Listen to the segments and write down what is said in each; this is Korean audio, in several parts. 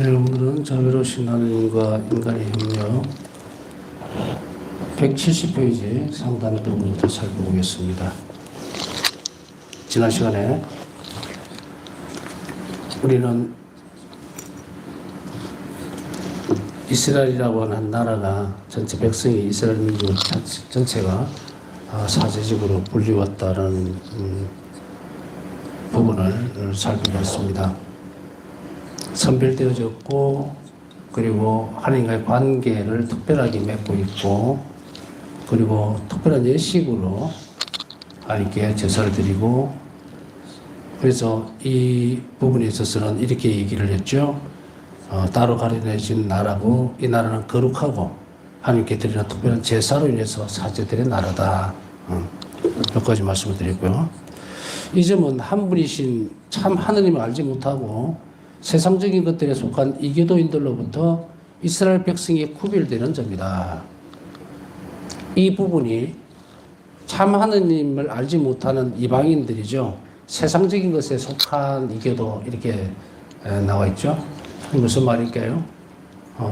네, 오늘은 자비로우신 하느님과 인간의 협력 170페이지 상단 부분부터 살펴보겠습니다. 지난 시간에 우리는 이스라엘이라고 하는 나라가 전체 백성이 이스라엘 민족 전체가 사제적으로 불리웠다는 부분을 살펴봤습니다. 선별되어졌고, 그리고 하나님과의 관계를 특별하게 맺고 있고, 그리고 특별한 예식으로 하나님께 제사를 드리고, 그래서 이 부분에 있어서는 이렇게 얘기를 했죠. 따로 가려내진 나라고, 이 나라는 거룩하고 하나님께 드리는 특별한 제사로 인해서 사제들의 나라다. 몇 가지 말씀을 드렸고요. 이 점은 한 분이신 참 하느님을 알지 못하고 세상적인 것들에 속한 이교도인들로부터 이스라엘 백성이 구별되는 점이다. 이 부분이 참 하느님을 알지 못하는 이방인들이죠. 세상적인 것에 속한 이교도 이렇게 나와 있죠. 무슨 말일까요?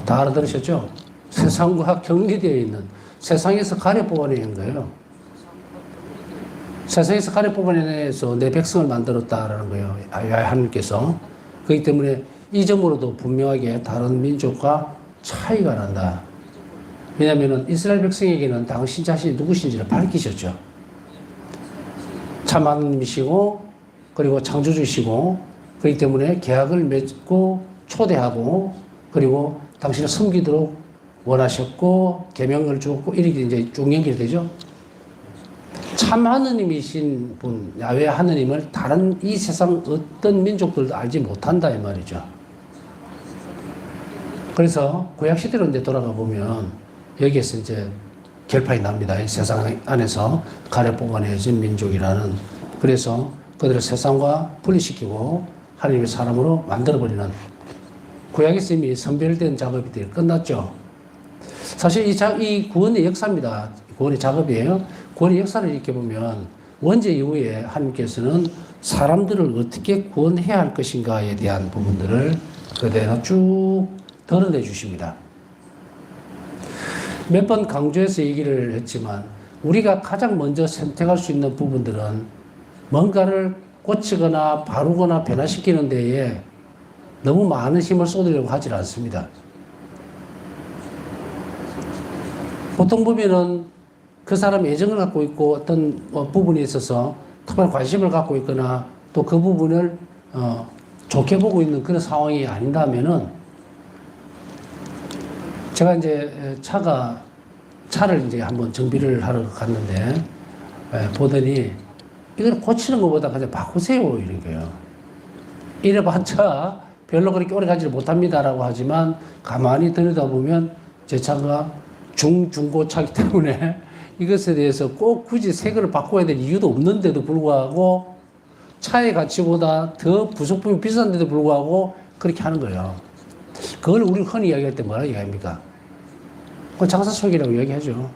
다 알아들으셨죠? 세상과 격리되어 있는, 세상에서 가려 뽑아내는 거예요. 세상에서 가려 뽑아내서 내 백성을 만들었다라는 거예요. 하나님께서. 그렇기 때문에 이 점으로도 분명하게 다른 민족과 차이가 난다. 왜냐하면 이스라엘 백성에게는 당신 자신이 누구신지를 밝히셨죠. 참 하나님이시고, 그리고 창조주시고, 그렇기 때문에 계약을 맺고 초대하고, 그리고 당신을 섬기도록 원하셨고, 계명을 주었고, 이렇게 이제 쭉 연결되죠. 참 하느님이신 분, 야훼 하느님을 다른 이 세상 어떤 민족들도 알지 못한다 이 말이죠. 그래서 구약시대로 이제 돌아가 보면 여기에서 이제 결판이 납니다. 이 세상 안에서 가려 뽑아내진 민족이라는. 그래서 그들을 세상과 분리시키고 하나님의 사람으로 만들어버리는, 구약에서 이미 선별된 작업이 끝났죠. 사실 이 구원의 역사입니다. 구원의 작업이에요. 구원의 역사를 이렇게 보면 원죄 이후에 하나님께서는 사람들을 어떻게 구원해야 할 것인가에 대한 부분들을 그대로 쭉 드러내 주십니다. 몇 번 강조해서 얘기를 했지만 우리가 가장 먼저 선택할 수 있는 부분들은 뭔가를 고치거나 바르거나 변화시키는 데에 너무 많은 힘을 쏟으려고 하질 않습니다. 보통 보면은 그 사람이 애정을 갖고 있고 어떤 부분에 있어서 특별한 관심을 갖고 있거나 또 그 부분을 좋게 보고 있는 그런 상황이 아닌다면은, 제가 이제 차를 이제 한번 정비를 하러 갔는데 보더니 이걸 고치는 것보다 그냥 바꾸세요 이런 거예요. 이래봤자 별로 그렇게 오래 가지를 못합니다라고 하지만 가만히 들여다보면 제 차가 중고차이기 때문에 이것에 대해서 꼭 굳이 새 거를 바꿔야 될 이유도 없는데도 불구하고 차의 가치보다 더 부속품이 비싼데도 불구하고 그렇게 하는 거예요. 그걸 우리 흔히 이야기할 때 뭐라 이야기합니까? 그 장사 속이라고 이야기하죠.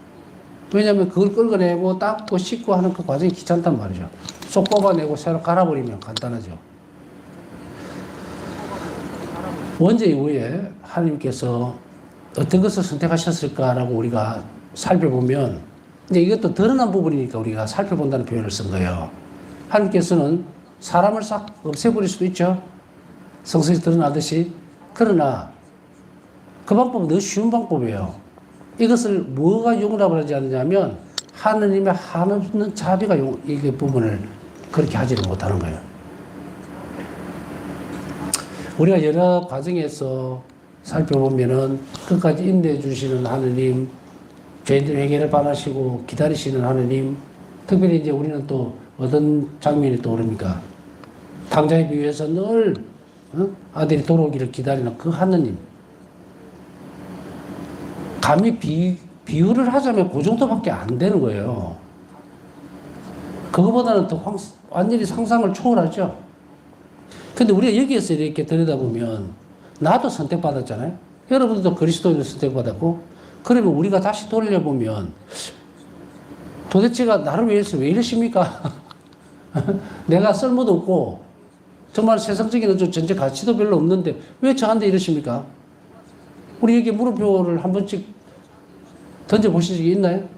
왜냐하면 그걸 끌어내고 닦고 씻고 하는 그 과정이 귀찮단 말이죠. 쏙 뽑아내고 새로 갈아버리면 간단하죠. 원죄 이후에 하나님께서 어떤 것을 선택하셨을까라고 우리가 살펴보면, 이제 이것도 드러난 부분이니까 우리가 살펴본다는 표현을 쓴 거예요. 하나님께서는 사람을 싹 없애버릴 수도 있죠. 성서에 드러나듯이. 그러나 그 방법은 너무 쉬운 방법이에요. 이것을 뭐가 용납을 하지 않느냐면 하느님의 한없는 자비가 이 부분을 그렇게 하지를 못하는 거예요. 우리가 여러 과정에서 살펴보면은 끝까지 인내해 주시는 하느님, 죄인들 회개를 바라시고 기다리시는 하느님, 특별히 이제 우리는 또 어떤 장면이 떠오릅니까? 당장에 비유해서 늘 아들이 돌아오기를 기다리는 그 하느님. 감히 비유를 하자면 그 정도밖에 안 되는 거예요. 그거보다는 더 완전히 상상을 초월하죠. 근데 우리가 여기에서 이렇게 들여다보면 나도 선택받았잖아요. 여러분들도 그리스도인을 선택받았고, 그러면 우리가 다시 돌려보면 도대체가 나를 위해서 왜 이러십니까? 내가 쓸모도 없고 정말 세상적인 어떤 전제 가치도 별로 없는데 왜 저한테 이러십니까? 우리 여기 물음표를 한 번씩 던져보신 적이 있나요?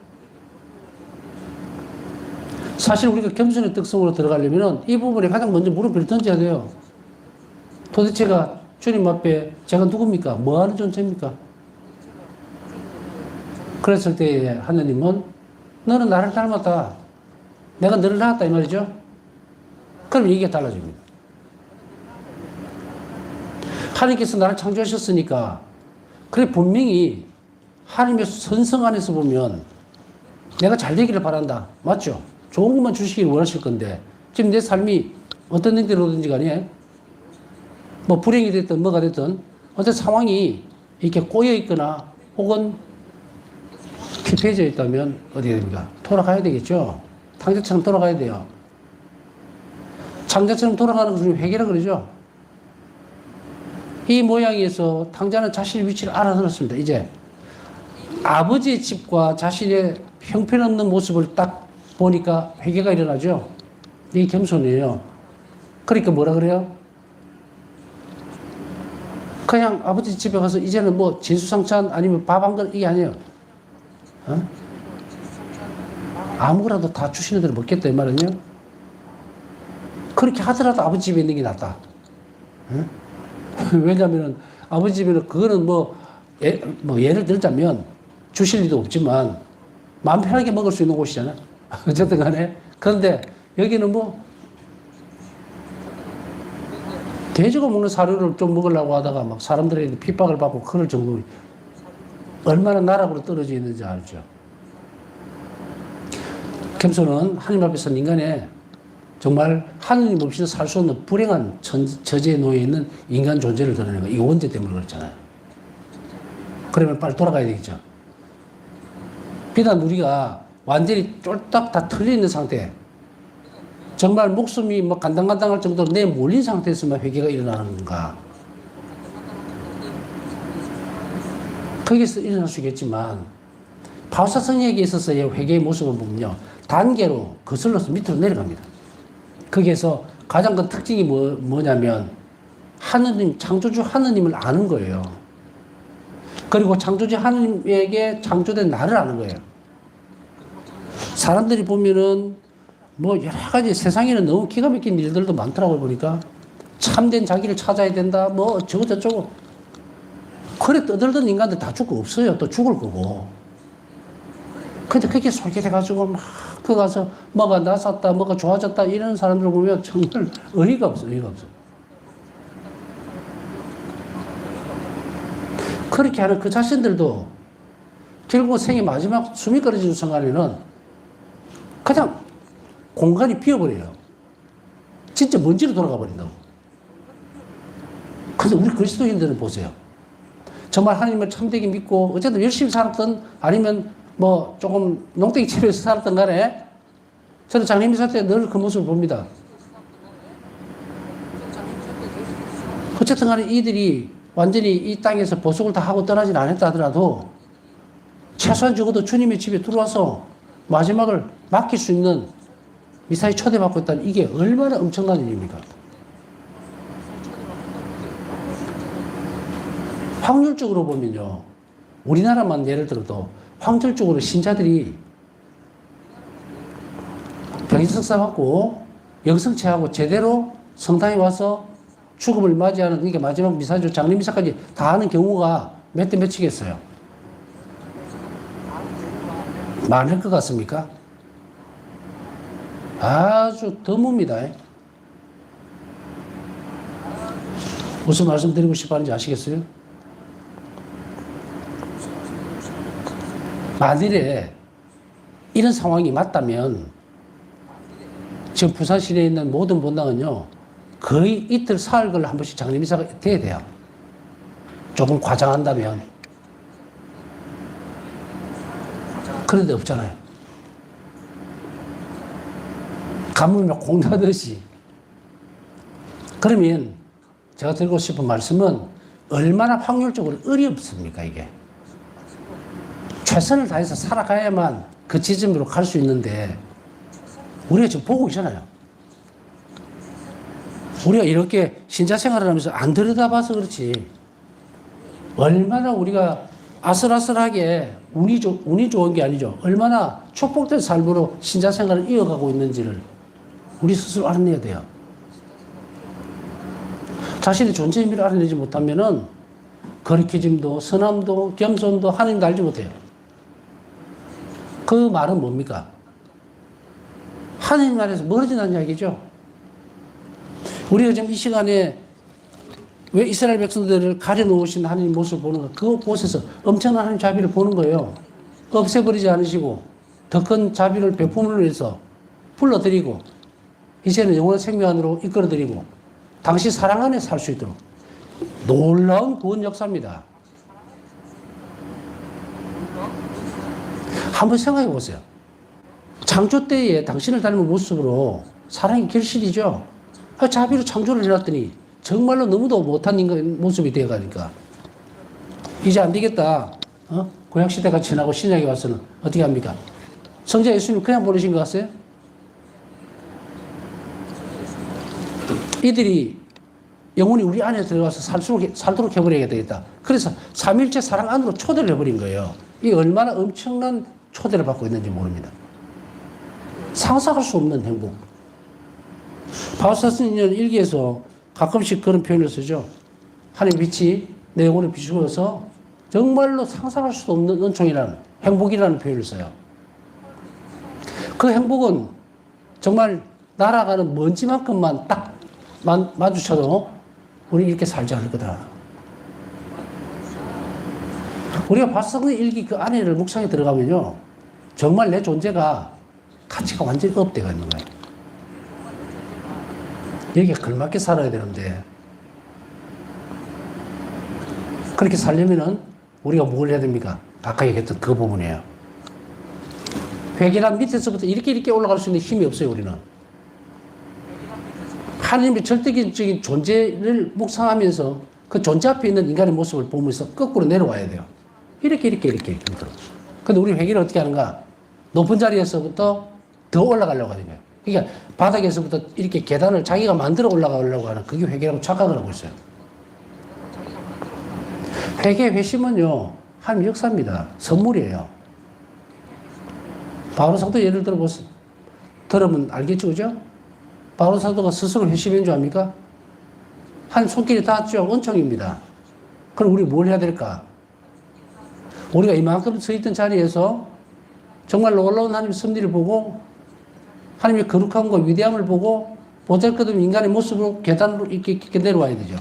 사실 우리가 겸손의 특성으로 들어가려면 이 부분에 가장 먼저 물음표를 던져야 돼요. 도대체가 주님 앞에 제가 누굽니까? 뭐 하는 존재입니까? 그랬을 때 하나님은 너는 나를 닮았다. 내가 너를 낳았다 이 말이죠. 그럼 얘기가 달라집니다. 하나님께서 나를 창조하셨으니까 그래 분명히 하나님의 선성 안에서 보면 내가 잘 되기를 바란다. 맞죠? 좋은 것만 주시기를 원하실 건데 지금 내 삶이 어떤 형태로든지 간에 뭐 불행이 됐든 뭐가 됐든 어떤 상황이 이렇게 꼬여 있거나 혹은 피폐해져 있다면 어디가 됩니까? 돌아가야 되겠죠. 탕자처럼 돌아가야 돼요. 탕자처럼 돌아가는 것을 회개라 그러죠. 이 모양에서 탕자는 자신의 위치를 알아들었습니다. 이제 아버지의 집과 자신의 형편없는 모습을 딱 보니까 회개가 일어나죠. 이게 겸손이에요. 그러니까 뭐라 그래요? 그냥 아버지 집에 가서 이제는 뭐 진수성찬 아니면 밥 한 그릇 이게 아니에요. 어? 아무거라도 다 주시는 대로 먹겠다 이 말은요. 그렇게 하더라도 아버지 집에 있는 게 낫다. 어? 왜냐하면 아버지 집에는 그거는 뭐 예를 들자면 주실 리도 없지만 마음 편하게 먹을 수 있는 곳이잖아. 어쨌든 간에. 그런데 여기는 뭐 돼지가 먹는 사료를 좀 먹으려고 하다가 막 사람들에게 핍박을 받고 그럴 정도 얼마나 나락으로 떨어져 있는지 알죠. 겸손은 하나님 앞에서 인간의 정말 하느님 없이는 살 수 없는 불행한 처지에 놓여 있는 인간 존재를 드러내는 거예요. 이 원죄 때문에 그렇잖아요. 그러면 빨리 돌아가야 되겠죠. 비단 우리가 완전히 쫄딱 다 털려 있는 상태, 정말 목숨이 뭐 간당간당할 정도로 내 몰린 상태에서만 회개가 일어나는 건가? 거기서 일어날 수 있겠지만 바우사성에게 있어서의 회개의 모습을 보면요, 단계로 거슬러서 밑으로 내려갑니다. 거기에서 가장 큰 특징이 뭐냐면 하느님, 창조주 하느님을 아는 거예요. 그리고 창조주 하느님에게 창조된 나를 아는 거예요. 사람들이 보면은 뭐 여러 가지 세상에는 너무 기가 막힌 일들도 많더라고요. 보니까 참된 자기를 찾아야 된다 뭐 어쩌고 저쩌고 그래 떠들던 인간들 다 죽고 없어요. 또 죽을 거고. 근데 그게 솔깃해가지고 막 그 가서 뭐가 나섰다 뭐가 좋아졌다 이런 사람들 보면 정말 어이가 없어. 어이가 없어. 그렇게 하는 그 자신들도 결국 생의 마지막 숨이 끊어지는 순간에는 그냥 공간이 비어버려요. 진짜 먼지로 돌아가 버린다고. 근데 우리 그리스도인들은 보세요. 정말 하나님을 참되게 믿고 어쨌든 열심히 살았던 아니면 뭐 조금 농땡이 집에서 살았던 간에 저는 장례미사 때 늘 그 모습을 봅니다. 어쨌든 간에 이들이 완전히 이 땅에서 보석을 다 하고 떠나진 않았다 하더라도 최소한 적어도 주님의 집에 들어와서 마지막을 맡길 수 있는 미사에 초대받고 있다는 이게 얼마나 엄청난 일입니까? 확률적으로 보면요. 우리나라만 예를 들어도 확률적으로 신자들이 병인석사 받고 영성체하고 제대로 성당에 와서 죽음을 맞이하는 이게 마지막 미사죠. 장례미사까지 다 하는 경우가 몇 대 몇이겠어요? 많을 것 같습니까? 아주 드뭅니다. 무슨 말씀드리고 싶어 하는지 아시겠어요? 만일에 이런 상황이 맞다면 지금 부산 시내에 있는 모든 본당은요 거의 이틀 사흘 걸로 한 번씩 장례미사가 돼야 돼요. 조금 과장한다면. 그런데 없잖아요. 가물며 공나듯이. 그러면 제가 드리고 싶은 말씀은 얼마나 확률적으로 어렵습니까 이게. 최선을 다해서 살아가야만 그 지점으로 갈 수 있는데 우리가 지금 보고 있잖아요. 우리가 이렇게 신자 생활을 하면서 안 들여다봐서 그렇지. 얼마나 우리가 아슬아슬하게 운이 좋은 게 아니죠. 얼마나 축복된 삶으로 신자 생활을 이어가고 있는지를 우리 스스로 알아내야 돼요. 자신의 존재 의미를 알아내지 못하면은 거리끼짐도, 선함도, 겸손도 하나님도 알지 못해요. 그 말은 뭡니까? 하나님 나라에서 멀어진다는 이야기죠. 우리가 지금 이 시간에 왜 이스라엘 백성들을 가려놓으신 하나님 모습을 보는가? 그곳에서 엄청난 하나님 자비를 보는 거예요. 없애버리지 않으시고 더 큰 자비를 베품을 위해서 불러드리고 이제는 영원한 생명 안으로 이끌어드리고 당시 사랑 안에 살 수 있도록 놀라운 구원 역사입니다. 한번 생각해 보세요. 창조 때에 당신을 닮은 모습으로 사랑의 결실이죠. 자비로 창조를 해놨더니 정말로 너무도 못한 인간 모습이 되어가니까 이제 안 되겠다. 구약시대가 지나고 신약에 와서는 어떻게 합니까? 성자 예수님 그냥 보내신 것 같아요? 이들이 영혼이 우리 안에 들어가서 살도록 해버려야 되겠다. 그래서 삼일째 사랑 안으로 초대를 해버린 거예요. 이 얼마나 엄청난 초대를 받고 있는지 모릅니다. 상상할 수 없는 행복. 바울사스는 일기에서 가끔씩 그런 표현을 쓰죠. 하나님 빛이 내 영혼을 비추어서 정말로 상상할 수 없는 은총이라는, 행복이라는 표현을 써요. 그 행복은 정말 날아가는 먼지만큼만 딱 마주쳐도 우리 이렇게 살지 않을 거다. 우리가 바울사스의 일기 그 안에를 묵상에 들어가면요. 정말 내 존재가 가치가 완전히 업되어 있는 거예요. 여기에 걸맞게 살아야 되는데 그렇게 살려면은 우리가 뭘 해야 됩니까? 아까 얘기했던 그 부분이에요. 회개란 밑에서부터 이렇게 올라갈 수 있는 힘이 없어요, 우리는. 하나님의 절대적인 존재를 묵상하면서 그 존재 앞에 있는 인간의 모습을 보면서 거꾸로 내려와야 돼요. 이렇게. 근데 우리 회개를 어떻게 하는가? 높은 자리에서부터 더 올라가려고 하는 거예요. 그러니까 바닥에서부터 이렇게 계단을 자기가 만들어 올라가려고 하는 그게 회개라고 착각을 하고 있어요. 회개, 회심은요, 하나님 역사입니다. 선물이에요. 바울 사도 예를 들어보세요. 들으면 알겠죠, 그죠? 바울 사도가 스스로 회심인 줄 압니까? 하나님 손길이 닿았죠. 은총입니다. 그럼 우리 뭘 해야 될까? 우리가 이만큼 서 있던 자리에서 정말 놀라운 하나님의 섭리를 보고 하나님의 거룩함과 위대함을 보고 보잘것없는 인간의 모습으로 계단으로 이렇게 내려와야 되죠.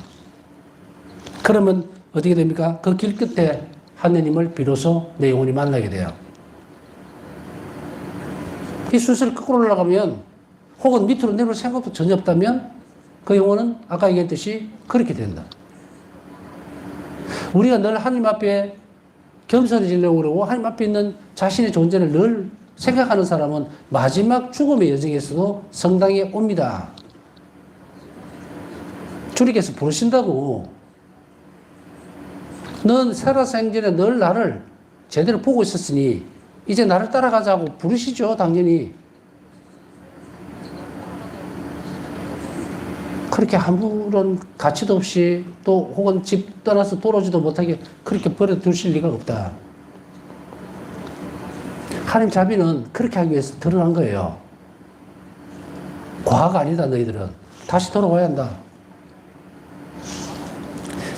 그러면 어떻게 됩니까? 그 길 끝에 하느님을 비로소 내 영혼이 만나게 돼요. 이 순서를 거꾸로 올라가면 혹은 밑으로 내려올 생각도 전혀 없다면 그 영혼은 아까 얘기했듯이 그렇게 된다. 우리가 늘 하나님 앞에 겸손해지려고 그러고 하나님 앞에 있는 자신의 존재를 늘 생각하는 사람은 마지막 죽음의 여정에서도 성당에 옵니다. 주님께서 부르신다고. 넌 살아생전에 늘 나를 제대로 보고 있었으니 이제 나를 따라가자고 부르시죠, 당연히. 그렇게 아무런 가치도 없이 또 혹은 집 떠나서 돌아오지도 못하게 그렇게 버려두실 리가 없다. 하나님 자비는 그렇게 하기 위해서 드러난 거예요. 과학 아니다, 너희들은. 다시 돌아와야 한다.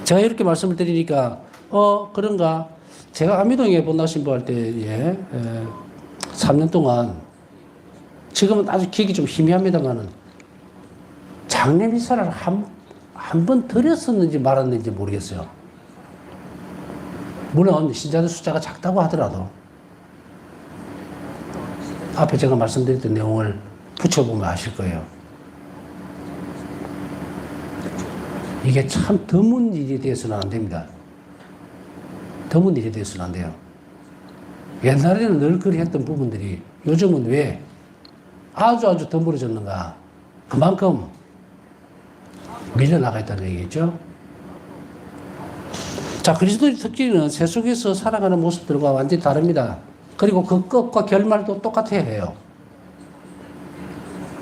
제가 이렇게 말씀을 드리니까, 그런가. 제가 안미동에 본다신부 할 때에 3년 동안, 지금은 아주 기억이 좀 희미합니다만은, 장례 미사를 한 번 드렸었는지 말았는지 모르겠어요. 물론, 신자들 숫자가 작다고 하더라도, 앞에 제가 말씀드렸던 내용을 붙여보면 아실 거예요. 이게 참 드문 일이 되어서는 안 됩니다. 드문 일이 되어서는 안 돼요. 옛날에는 늘 그리 했던 부분들이 요즘은 왜 아주 드물어졌는가? 그만큼 밀려나가 있다는 얘기겠죠. 자, 그리스도의 특징은 세속에서 살아가는 모습들과 완전히 다릅니다. 그리고 그 끝과 결말도 똑같아야 해요.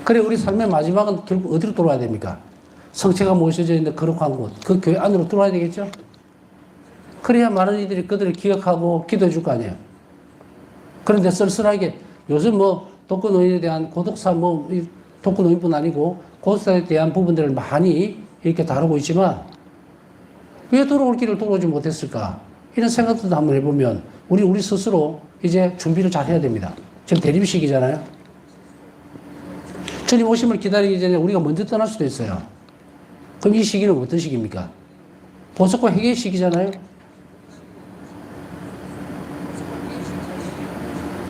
그래, 우리 삶의 마지막은 결국 어디로 돌아와야 됩니까? 성체가 모셔져 있는 거룩한 곳, 그 교회 안으로 들어와야 되겠죠? 그래야 많은 이들이 그들을 기억하고 기도해 줄 거 아니에요. 그런데 쓸쓸하게 요즘 뭐 독거노인에 대한 고독사 독거노인뿐 아니고 고독사에 대한 부분들을 많이 이렇게 다루고 있지만 왜 돌아올 길을 돌아오지 못했을까? 이런 생각도 한번 해보면 우리 스스로 이제 준비를 잘 해야 됩니다. 지금 대립식이잖아요. 주님 오심을 기다리기 전에 우리가 먼저 떠날 수도 있어요. 그럼 이 시기는 어떤 시기입니까? 보석과 회개의 시기잖아요.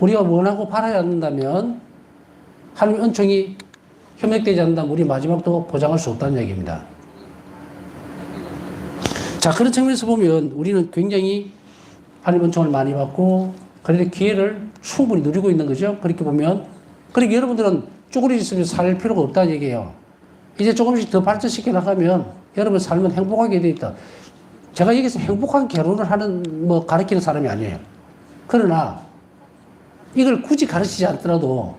우리가 원하고 바라지 않는다면 하나님의 은총이 협력되지 않는다면 우리 마지막도 보장할 수 없다는 얘기입니다. 자, 그런 측면에서 보면 우리는 굉장히 하나님의 은총을 많이 받고 그래도 기회를 충분히 누리고 있는 거죠. 그렇게 보면. 그러니까 여러분들은 쭈그리 있으면 살 필요가 없다는 얘기예요. 이제 조금씩 더 발전시켜 나가면 여러분 삶은 행복하게 되어 있다. 제가 여기서 행복한 결혼을 가르치는 사람이 아니에요. 그러나 이걸 굳이 가르치지 않더라도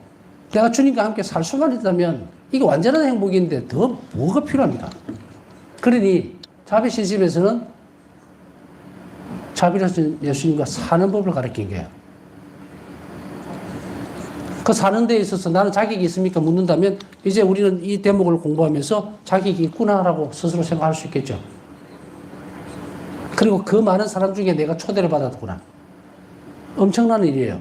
내가 주님과 함께 살 수만 있다면 이게 완전한 행복인데 더 뭐가 필요합니까? 그러니 자비 신심에서는 자비하신 예수님과 사는 법을 가르친 거예요. 그 사는 데 있어서 나는 자격이 있습니까? 묻는다면 이제 우리는 이 대목을 공부하면서 자격이 있구나라고 스스로 생각할 수 있겠죠. 그리고 그 많은 사람 중에 내가 초대를 받았구나. 엄청난 일이에요.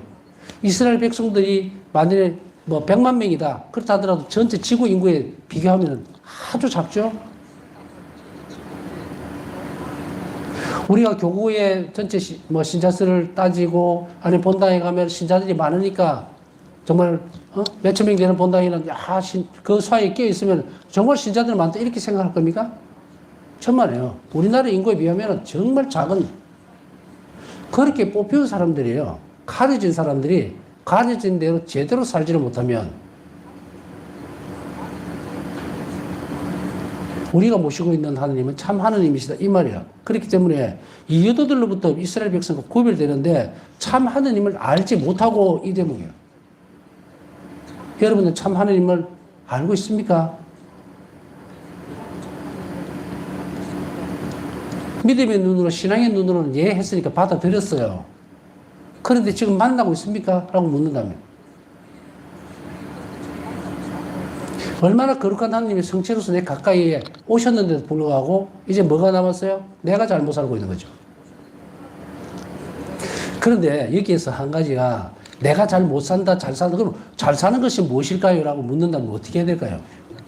이스라엘 백성들이 만약에 100만 명이다. 그렇다 하더라도 전체 지구 인구에 비교하면 아주 작죠. 우리가 교구의 전체 신자 수를 따지고 아니 본당에 가면 신자들이 많으니까 정말 몇천 명 되는 본당에는 그 사이에 끼어 있으면 정말 신자들 많다 이렇게 생각할 겁니까? 천만에요. 우리나라 인구에 비하면 정말 작은 그렇게 뽑히는 사람들이에요. 가려진 사람들이 가려진 대로 제대로 살지를 못하면 우리가 모시고 있는 하나님은 참 하나님이시다 이 말이야. 그렇기 때문에 이 여도들로부터 이스라엘 백성과 구별되는데 참 하나님을 알지 못하고 이 대목이에요. 여러분은 참 하나님을 알고 있습니까? 믿음의 눈으로 신앙의 눈으로는 예 했으니까 받아들였어요. 그런데 지금 만나고 있습니까? 라고 묻는다면 얼마나 거룩한 하나님의 성체로서 내 가까이에 오셨는데도 불구하고 이제 뭐가 남았어요? 내가 잘못 살고 있는 거죠. 그런데 여기에서 한 가지가 내가 잘 못 산다, 잘 산다. 그럼 잘 사는 것이 무엇일까요? 라고 묻는다면 어떻게 해야 될까요?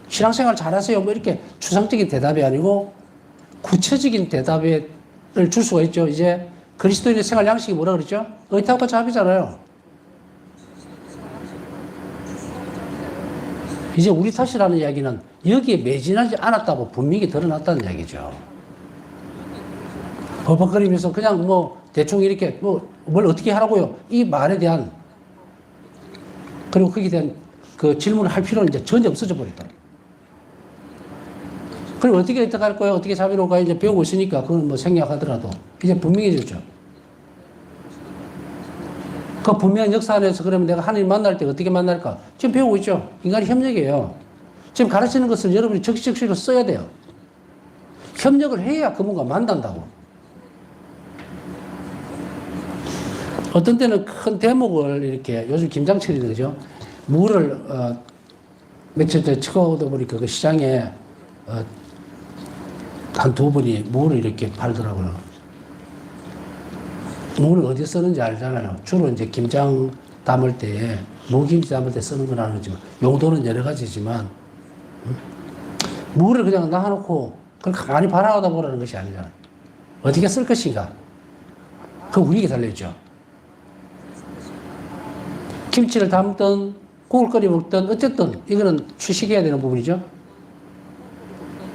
신앙생활 잘하세요. 이렇게 추상적인 대답이 아니고 구체적인 대답을 줄 수가 있죠. 이제 그리스도인의 생활 양식이 뭐라 그랬죠? 의탁과 자비잖아요. 이제 우리 탓이라는 이야기는 여기에 매진하지 않았다고 분명히 드러났다는 이야기죠. 버벅거리면서 그냥 대충 이렇게 뭘 어떻게 하라고요? 이 말에 대한 그리고 거기에 대한 그 질문을 할 필요는 이제 전혀 없어져 버렸다. 그럼 어떻게 할 거예요? 어떻게 자비로울까요? 이제 배우고 있으니까 그건 생략하더라도 이제 분명해졌죠. 그 분명한 역사 안에서 그러면 내가 하나님 만날 때 어떻게 만날까? 지금 배우고 있죠. 인간이 협력이에요. 지금 가르치는 것을 여러분이 적시적시로 써야 돼요. 협력을 해야 그분과 만난다고. 어떤 때는 큰 대목을 이렇게 요즘 김장철이 되죠. 물을 며칠 전에 치과오다 보니까 그 시장에 한 두 분이 물을 이렇게 팔더라고요. 물을 어디에 쓰는지 알잖아요. 주로 이제 김장 담을 때에 무김치 담을 때 쓰는 건 아니지만 용도는 여러 가지지만 물을 그냥 놔놓고 그걸 가만히 바라보다 보라는 것이 아니잖아요. 어떻게 쓸 것인가? 그 우리에게 달려있죠. 김치를 담든 국을 끓여 먹든 어쨌든 이거는 취식해야 되는 부분이죠.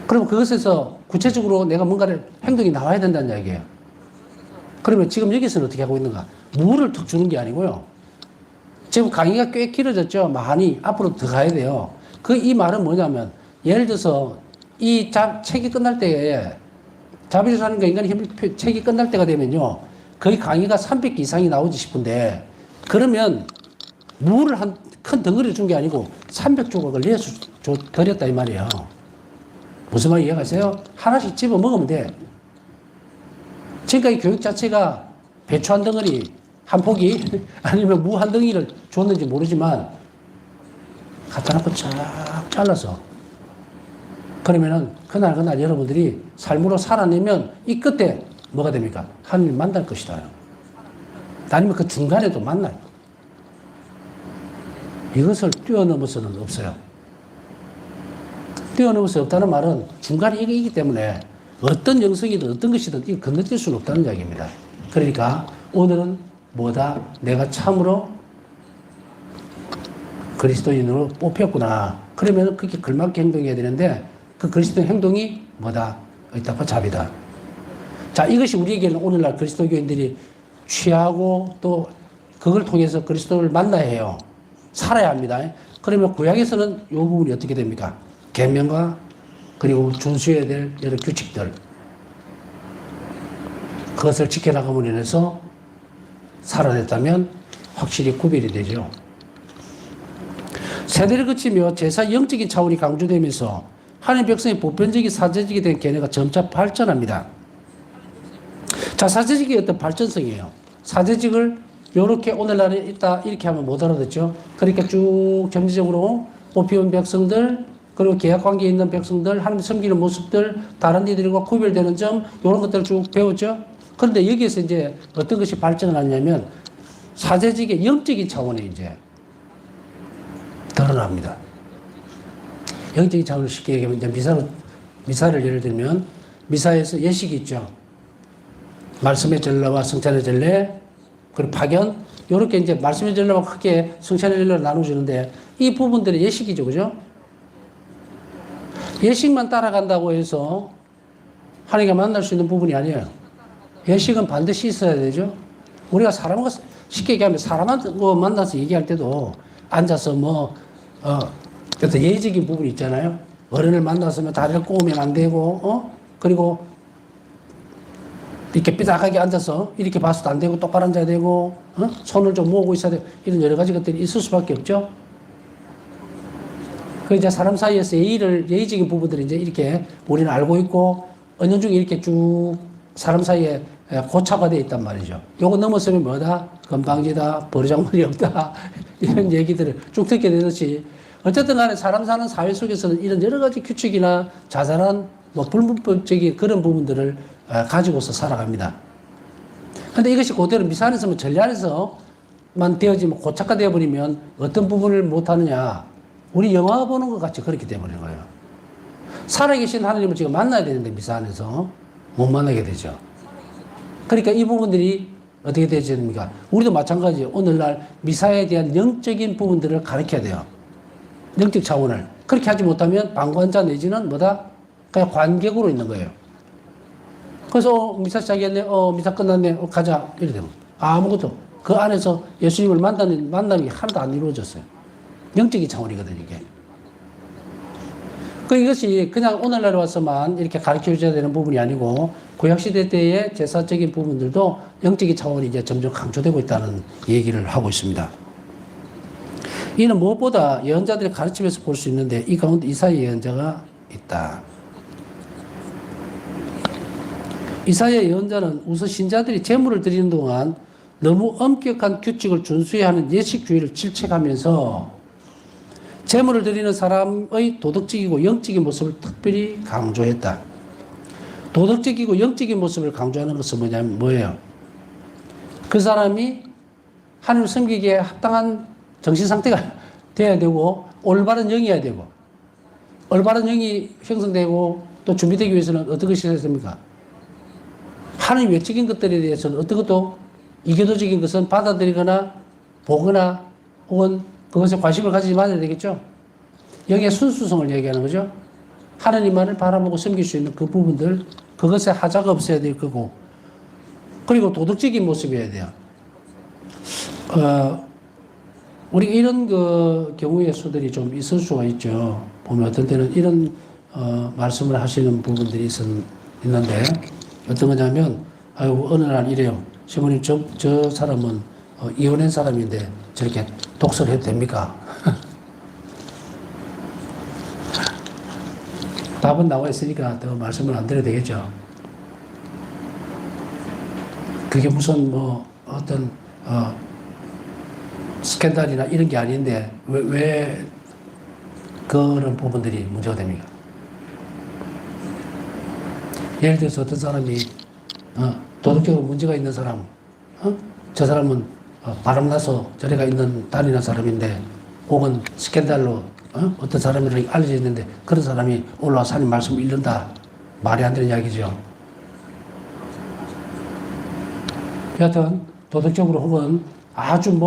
그럼 그것에서 구체적으로 내가 뭔가를 행동이 나와야 된다는 이야기예요. 그러면 지금 여기서는 어떻게 하고 있는가? 물을 툭 주는 게 아니고요. 지금 강의가 꽤 길어졌죠. 많이 앞으로 더 가야 돼요. 이 말은 뭐냐면 예를 들어서 이 책이 끝날 때에 자비를 사는 거 인간의 힘을 책이 끝날 때가 되면요. 거의 강의가 300개 이상이 나오지 싶은데 그러면 물을 한 큰 덩어리를 준 게 아니고 300조각을 내서 드렸다 이 말이에요. 무슨 말 이해가세요? 하나씩 집어 먹으면 돼. 지금까지 교육 자체가 배추 한 덩어리, 한 포기, 아니면 무 한 덩이를 줬는지 모르지만, 갖다 놓고 쫙 잘라서. 그러면은, 그날 여러분들이 삶으로 살아내면 이 끝에 뭐가 됩니까? 하나님 만날 것이다. 아니면 그 중간에도 만나요. 이것을 뛰어넘어서는 없어요. 뛰어넘을 수 없다는 말은 중간에 이게 있기 때문에 어떤 영성이든 어떤 것이든 이거 건너뛸 수는 없다는 이야기입니다. 그러니까 오늘은 뭐다? 내가 참으로 그리스도인으로 뽑혔구나. 그러면 그렇게 걸맞게 행동해야 되는데 그 그리스도인 행동이 뭐다? 의탁과 자비다. 자, 이것이 우리에게는 오늘날 그리스도교인들이 취하고 또 그걸 통해서 그리스도를 만나야 해요. 살아야 합니다. 그러면 구약에서는 이 부분이 어떻게 됩니까? 계명과 그리고 준수해야 될 여러 규칙들, 그것을 지켜나감으로 인해서 살아냈다면 확실히 구별이 되죠. 세대를 거치며 제사 영적인 차원이 강조되면서 하나님 백성의 보편적인 사제직에 대한 견해가 점차 발전합니다. 자, 사제직의 어떤 발전성이에요. 사제직을 이렇게 오늘날에 있다 이렇게 하면 못 알아듣죠. 그러니까 쭉 경제적으로 뽑혀온 백성들, 그리고 계약관계에 있는 백성들, 하나님 섬기는 모습들, 다른 이들과 구별되는 점, 이런 것들을 쭉 배웠죠. 그런데 여기에서 이제 어떤 것이 발전을 하냐면 사제직의 영적인 차원에 이제 드러납니다. 영적인 차원을 쉽게 얘기하면 이제 미사를 예를 들면 미사에서 예식이 있죠. 말씀의 전례와 성찬의 전례, 그리고 파견, 이렇게 이제 말씀의 전례와 크게 성찬의 전례를 나눠주는데 이 부분들이 예식이죠. 그죠? 예식만 따라간다고 해서 하나님과 만날 수 있는 부분이 아니에요. 예식은 반드시 있어야 되죠. 우리가 사람과 쉽게 얘기하면 사람하고 만나서 얘기할 때도 앉아서 어떤 예의적인 부분이 있잖아요. 어른을 만났으면 다리를 꼬우면 안 되고, 그리고 이렇게 삐딱하게 앉아서 이렇게 봐서도 안 되고 똑바로 앉아야 되고, 손을 좀 모으고 있어야 되고, 이런 여러 가지 것들이 있을 수밖에 없죠. 그 이제 사람 사이에서 예의적인 부분들이 이제 이렇게 우리는 알고 있고, 은연중에 이렇게 쭉 사람 사이에 고착화되어 있단 말이죠. 요거 넘어서면 뭐다? 건방지다, 버르장머리 없다, 이런 얘기들을 쭉 듣게 되듯이, 어쨌든 간에 사람 사는 사회 속에서는 이런 여러 가지 규칙이나 자잘한 불문법적인 그런 부분들을 가지고서 살아갑니다. 근데 이것이 그대로 미사 안에서만 전례 안에서만 되어지면 고착화되어 버리면 어떤 부분을 못하느냐. 우리 영화 보는 것 같이 그렇게 되어버리는 거예요. 살아계신 하나님을 지금 만나야 되는데 미사 안에서 못 만나게 되죠. 그러니까 이 부분들이 어떻게 되어집니까? 우리도 마찬가지예요. 오늘날 미사에 대한 영적인 부분들을 가르쳐야 돼요. 영적 차원을. 그렇게 하지 못하면 방관자 내지는 뭐다? 그냥 관객으로 있는 거예요. 그래서 미사 시작했네, 미사 끝났네, 가자. 이래 되면 아무것도 그 안에서 예수님을 만나는 만남이 하나도 안 이루어졌어요. 영적인 차원이거든요, 이게. 이것이 그냥 오늘날 와서만 이렇게 가르쳐 줘야 되는 부분이 아니고, 구약시대 때의 제사적인 부분들도 영적인 차원이 이제 점점 강조되고 있다는 얘기를 하고 있습니다. 이는 무엇보다 예언자들의 가르침에서 볼 수 있는데, 이 가운데 이사야 예언자가 있다. 이사야 예언자는 우선 신자들이 제물을 드리는 동안 너무 엄격한 규칙을 준수해야 하는 예식주의를 질책하면서 제물을 드리는 사람의 도덕적이고 영적인 모습을 특별히 강조했다. 도덕적이고 영적인 모습을 강조하는 것은 뭐예요? 그 사람이 하나님을 섬기기에 합당한 정신 상태가 돼야 되고, 올바른 영이어야 되고, 올바른 영이 형성되고 또 준비되기 위해서는 어떤 것이 있어야 됩니까? 하나님 외적인 것들에 대해서는 어떤 것도 이교도적인 것은 받아들이거나 보거나 혹은 그것에 관심을 가지지 말아야 되겠죠. 여기에 순수성을 얘기하는 거죠. 하나님만을 바라보고 섬길 수 있는 그 부분들, 그것에 하자가 없어야 될 거고, 그리고 도덕적인 모습이어야 돼요. 우리가 이런 경우의 수들이 좀 있을 수가 있죠. 보면 어떤 때는 이런 말씀을 하시는 부분들이 있는데, 어떤 거냐면, 아이고, 어느 날 이래요. 시모님, 저 사람은 이혼한 사람인데 저렇게 독서를 해도 됩니까? 답은 나와 있으니까 더 말씀을 안 드려도 되겠죠. 그게 무슨 뭐 어떤 스캔들이나 이런 게 아닌데 왜 그런 부분들이 문제가 됩니까? 예를 들어서 어떤 사람이 도덕적으로 문제가 있는 사람, 저 사람은 바람나서 저래가 있는 다니는 사람인데, 혹은 스캔들로 어떤 사람이 알려져 있는데 그런 사람이 올라와서 하나님 말씀을 읽는다. 말이 안 되는 이야기죠. 여하튼 도덕적으로 혹은 아주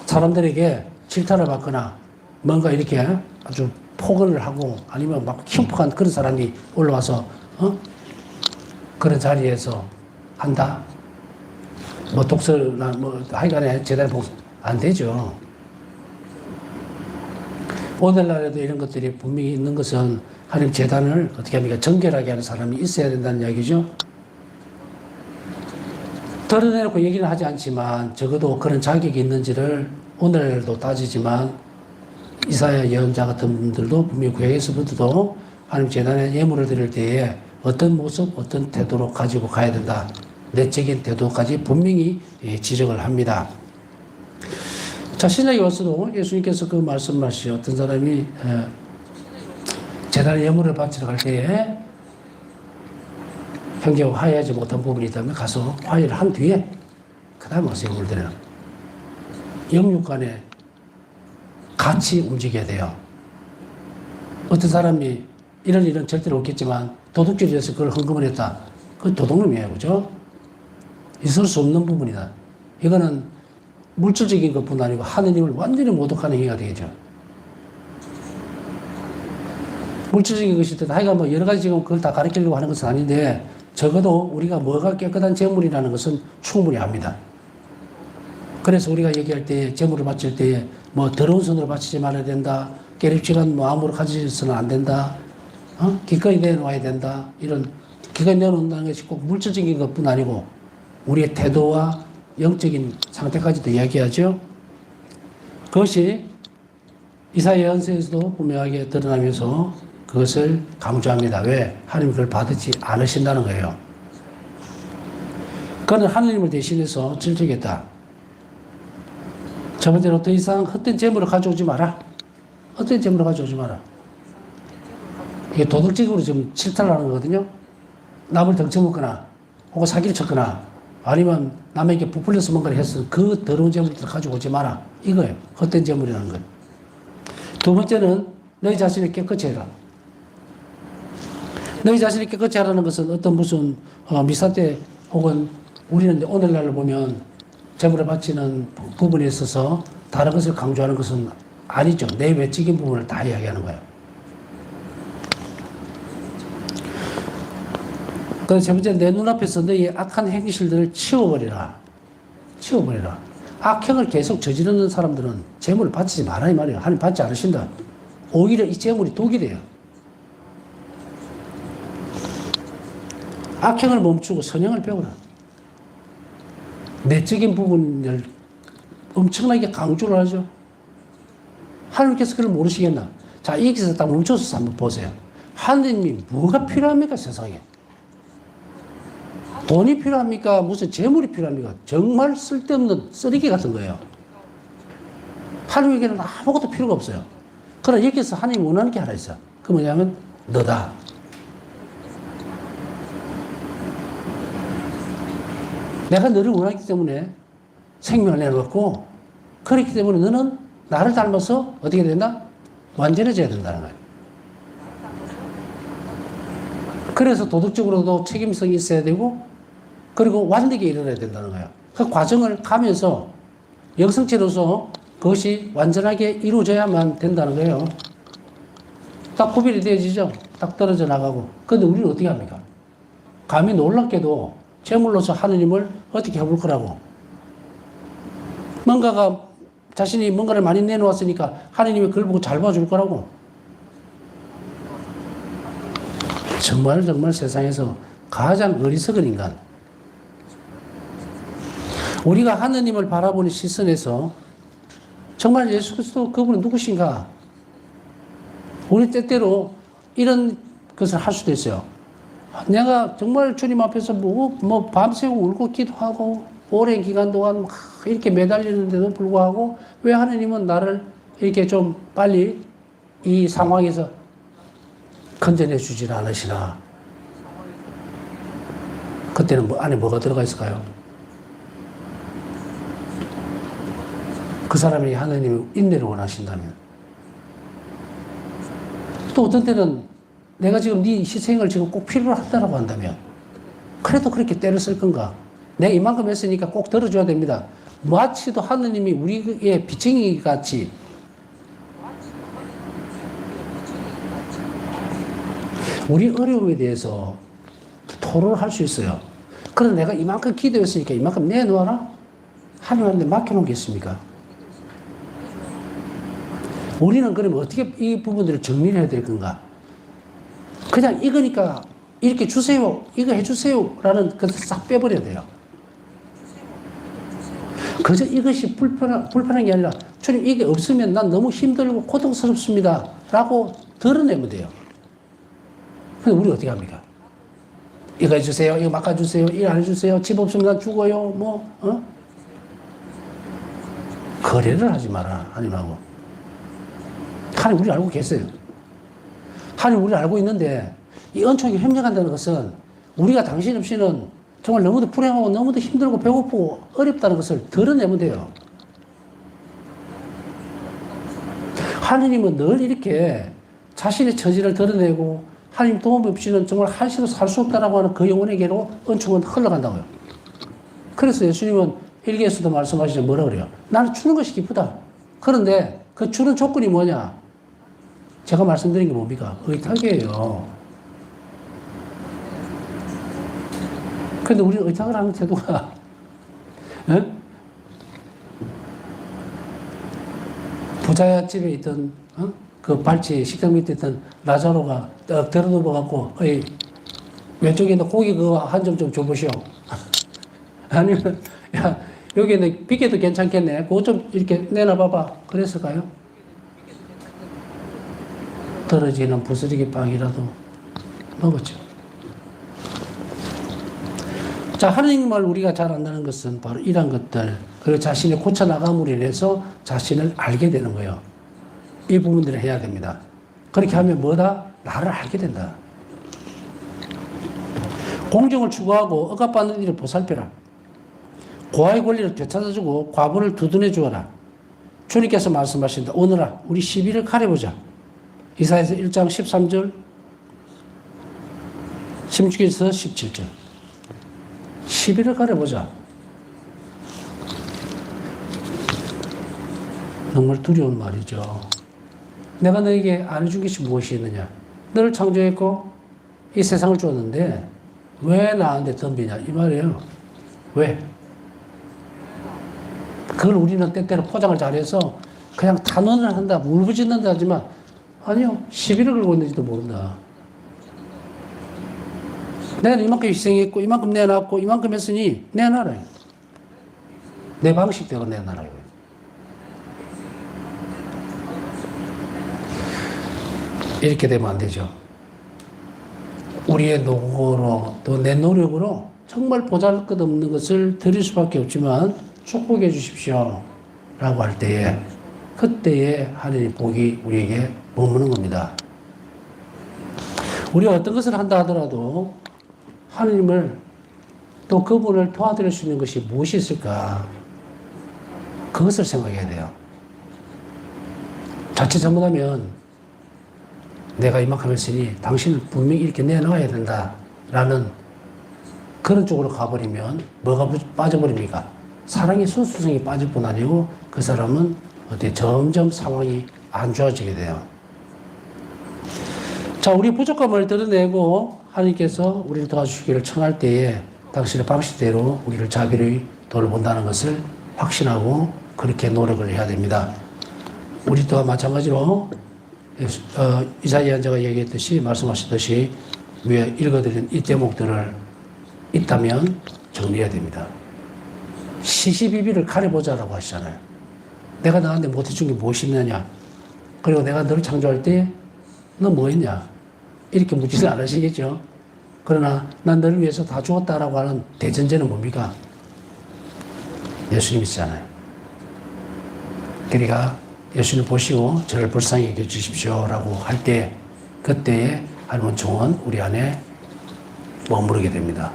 사람들에게 질타를 받거나 뭔가 이렇게 아주 폭언을 하고 아니면 막 흉폭한 그런 사람이 올라와서 그런 자리에서 한다. 뭐 독서나 뭐 하여간에 제대로 안 되죠. 오늘날에도 이런 것들이 분명히 있는 것은 하나님 재단을 어떻게 합니까? 정결하게 하는 사람이 있어야 된다는 이야기죠. 드러내놓고 얘기는 하지 않지만 적어도 그런 자격이 있는지를 오늘도 따지지만 이사야 예언자 같은 분들도 분명히 구약에서부터도 하나님 재단에 예물을 드릴 때에 어떤 모습, 어떤 태도로 가지고 가야 된다. 내적인 태도까지 분명히 지적을 합니다. 자, 신약에 와서도 예수님께서 그 말씀하시죠. 어떤 사람이 재단에 예물을 바치러 갈 때에 형제와 화해하지 못한 부분이 있다면 가서 화해를 한 뒤에 그 다음에 와서 예물을 드려요. 영육 간에 같이 움직여야 돼요. 어떤 사람이 이런 일은 절대로 없겠지만 도둑질에서 그걸 헌금을 했다. 그건 도둑놈이에요. 그죠? 있을 수 없는 부분이다. 이거는 물질적인 것뿐 아니고 하느님을 완전히 모독하는 행위가 되겠죠. 물질적인 것이든 하여간 뭐 여러 가지 지금 그걸 다 가르치려고 하는 것은 아닌데 적어도 우리가 뭐가 깨끗한 재물이라는 것은 충분히 압니다. 그래서 우리가 얘기할 때 재물을 바칠 때 뭐 더러운 손으로 바치지 말아야 된다. 깨립시간 뭐 아무로 가지서는 안 된다. 기꺼이 내놓아야 된다. 이런 기꺼이 내놓는다는 것이 꼭 물질적인 것뿐 아니고 우리의 태도와 영적인 상태까지도 이야기하죠. 그것이 이사야 예언서에서도 분명하게 드러나면서 그것을 강조합니다. 왜? 하나님 그걸 받지 않으신다는 거예요. 그는 하나님을 대신해서 질투겠다. 첫 번째로 더 이상 헛된 재물을 가져오지 마라. 헛된 재물을 가져오지 마라. 이게 도덕적으로 지금 질타를 하는 거거든요. 남을 덩쳐먹거나 혹은 사기를 쳤거나 아니면 남에게 부풀려서 뭔가를 해서 그 더러운 재물들을 가지고 오지 마라. 이거예요. 헛된 재물이라는 것. 두 번째는 너희 자신을 깨끗이 해라. 너희 자신을 깨끗이 하라는 것은 어떤 무슨 미사 때 혹은 우리는 오늘날을 보면 재물을 바치는 부분에 있어서 다른 것을 강조하는 것은 아니죠. 내 외적인 부분을 다 이야기하는 거예요. 그래서 세 번째, 내 눈앞에서 너희의 악한 행실들을 치워버리라. 치워버리라. 악행을 계속 저지르는 사람들은 재물을 바치지 마라 이 말이에요. 하나님 받지 않으신다. 오히려 이 재물이 독이 돼요. 악행을 멈추고 선행을 배우라. 내적인 부분을 엄청나게 강조를 하죠. 하나님께서 그걸 모르시겠나? 자, 여기서 딱 멈춰서 한번 보세요. 하나님이 뭐가 필요합니까, 세상에? 돈이 필요합니까? 무슨 재물이 필요합니까? 정말 쓸데없는 쓰레기 같은 거예요. 하나님에게는 아무것도 필요가 없어요. 그러나 여기서 하나님이 원하는 게 하나 있어. 그 뭐냐면 너다. 내가 너를 원하기 때문에 생명을 내놓았고 그렇기 때문에 너는 나를 닮아서 어떻게 된다? 완전해져야 된다는 거예요. 그래서 도덕적으로도 책임성이 있어야 되고 그리고 완벽에 이르러야 된다는 거예요. 그 과정을 가면서 영성체로서 그것이 완전하게 이루어져야만 된다는 거예요. 딱 구별이 되어지죠. 딱 떨어져 나가고. 그런데 우리는 어떻게 합니까? 감히 놀랍게도 제물로서 하느님을 어떻게 해볼 거라고. 뭔가가 자신이 뭔가를 많이 내놓았으니까 하느님이 그걸 보고 잘 봐줄 거라고. 정말 세상에서 가장 어리석은 인간. 우리가 하느님을 바라보는 시선에서 정말 예수 그리스도 그분은 누구신가? 우리 때때로 이런 것을 할 수도 있어요. 내가 정말 주님 앞에서 밤새고 울고 기도하고 오랜 기간 동안 막 이렇게 매달리는데도 불구하고 왜 하나님은 나를 이렇게 좀 빨리 이 상황에서 건져내 주질 않으시나? 그때는 안에 뭐가 들어가 있을까요? 그 사람이 하나님의 인내를 원하신다면. 또 어떤 때는 내가 지금 네 희생을 지금 꼭 필요로 한다고 한다면 그래도 그렇게 때를 쓸 건가? 내가 이만큼 했으니까 꼭 들어줘야 됩니다. 마치도 하나님이 우리의 비청이 같이 우리 어려움에 대해서 토론을 할 수 있어요. 그래서 내가 이만큼 기도했으니까 이만큼 내놓아라? 하나님한테 맡겨놓겠습니까? 우리는 그러면 어떻게 이 부분들을 정리를 해야 될 건가? 그냥 이거니까 이렇게 주세요. 이거 해주세요. 라는 것을 싹 빼버려야 돼요. 그저 이것이 불편한 게 아니라 주님 이게 없으면 난 너무 힘들고 고통스럽습니다. 라고 드러내면 돼요. 근데 우리 어떻게 합니까? 이거 해주세요. 이거 맡아주세요. 일 안 해주세요. 집 없으면 난 죽어요. 거래를 하지 마라. 하나님하고. 하나님 우리 알고 계세요. 하나님 우리 알고 있는데 이 은총이 협력한다는 것은 우리가 당신 없이는 정말 너무도 불행하고 너무도 힘들고 배고프고 어렵다는 것을 드러내면 돼요. 하나님은 늘 이렇게 자신의 처지를 드러내고 하나님 도움 없이는 정말 한시도 살 수 없다라고 하는 그 영혼에게로 은총은 흘러간다고요. 그래서 예수님은 일기에서도 말씀하시죠. 뭐라 그래요? 나는 주는 것이 기쁘다. 그런데 그 주는 조건이 뭐냐? 제가 말씀드린 게 뭡니까? 의탁이에요. 그런데 우리는 의탁을 하는 태도가 부자집에 있던 그 발치 식당 밑에 있던 라자로가 떡 들어눕아갖고 왼쪽에 있는 고기 그거 한 점 좀 줘보시오. 아니면 야 여기는 비계도 괜찮겠네. 그거 좀 이렇게 내놔봐봐. 그랬을까요? 떨어지는 부스러기 빵이라도 먹었죠. 자, 하나님을 우리가 잘 안다는 것은 바로 이런 것들, 그리고 자신의 고쳐나감으로 인해서 자신을 알게 되는 거예요. 이 부분들을 해야 됩니다. 그렇게 하면 뭐다? 나를 알게 된다. 공정을 추구하고 억압받는 일을 보살펴라. 고아의 권리를 되찾아주고 과부를 두둔해 주어라. 주님께서 말씀하신다. 오늘아, 우리 시비를 가려보자. 이사야서 1장 13절, 16에서 17절. 시비를 가려보자. 정말 두려운 말이죠. 내가 너에게 안 해준 것이 무엇이 있느냐? 너를 창조했고 이 세상을 주었는데 왜 나한테 덤비냐? 이 말이에요. 왜? 그걸 우리는 때때로 포장을 잘해서 그냥 단언을 한다, 울부짖는다 하지만 아니요. 시비를 걸고 있는지도 모른다. 내가 이만큼 희생했고 이만큼 내놨고 이만큼 했으니 내놔라. 내 방식대로 내놔라. 이렇게 되면 안 되죠. 우리의 노고로 또 내 노력으로 정말 보잘것없는 것을 드릴 수밖에 없지만 축복해 주십시오 라고 할 때에 그때에 하나님의 복이 우리에게 머무는 겁니다. 우리가 어떤 것을 한다 하더라도 하나님을 또 그분을 도와드릴 수 있는 것이 무엇이 있을까? 그것을 생각해야 돼요. 자칫 잘못하면 내가 이만큼 했으니 당신은 분명히 이렇게 내놔야 된다라는 그런 쪽으로 가버리면 뭐가 빠져버립니까? 사랑의 순수성이 빠질 뿐 아니고 그 사람은 어떻게 점점 상황이 안 좋아지게 돼요. 자, 우리 부족함을 드러내고 하나님께서 우리를 도와주시기를 청할 때에 당신의 방식대로 우리를 자비를 돌본다는 것을 확신하고 그렇게 노력을 해야 됩니다. 우리 또한 마찬가지로 이사야 선지자가 얘기했듯이 말씀하셨듯이 위에 읽어드린 이 대목들을 있다면 정리해야 됩니다. 시시비비를 가려보자라고 하시잖아요. 내가 나한테 못해준 게 무엇이 있느냐? 그리고 내가 너를 창조할 때 너 뭐 했냐? 이렇게 묻지는 않으시겠죠. 그러나 난 너를 위해서 다 죽었다라고 하는 대전제는 뭡니까? 예수님이시잖아요. 그러니까 예수님 보시고 저를 불쌍히 여겨 주십시오라고 할 때 그때의 하나님의 종은 우리 안에 머무르게 됩니다.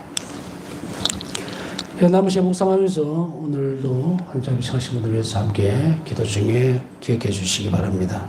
남은 시간 묵상하면서 오늘도 한자비 청하신 분들 위해서 함께 기도 중에 기억해 주시기 바랍니다.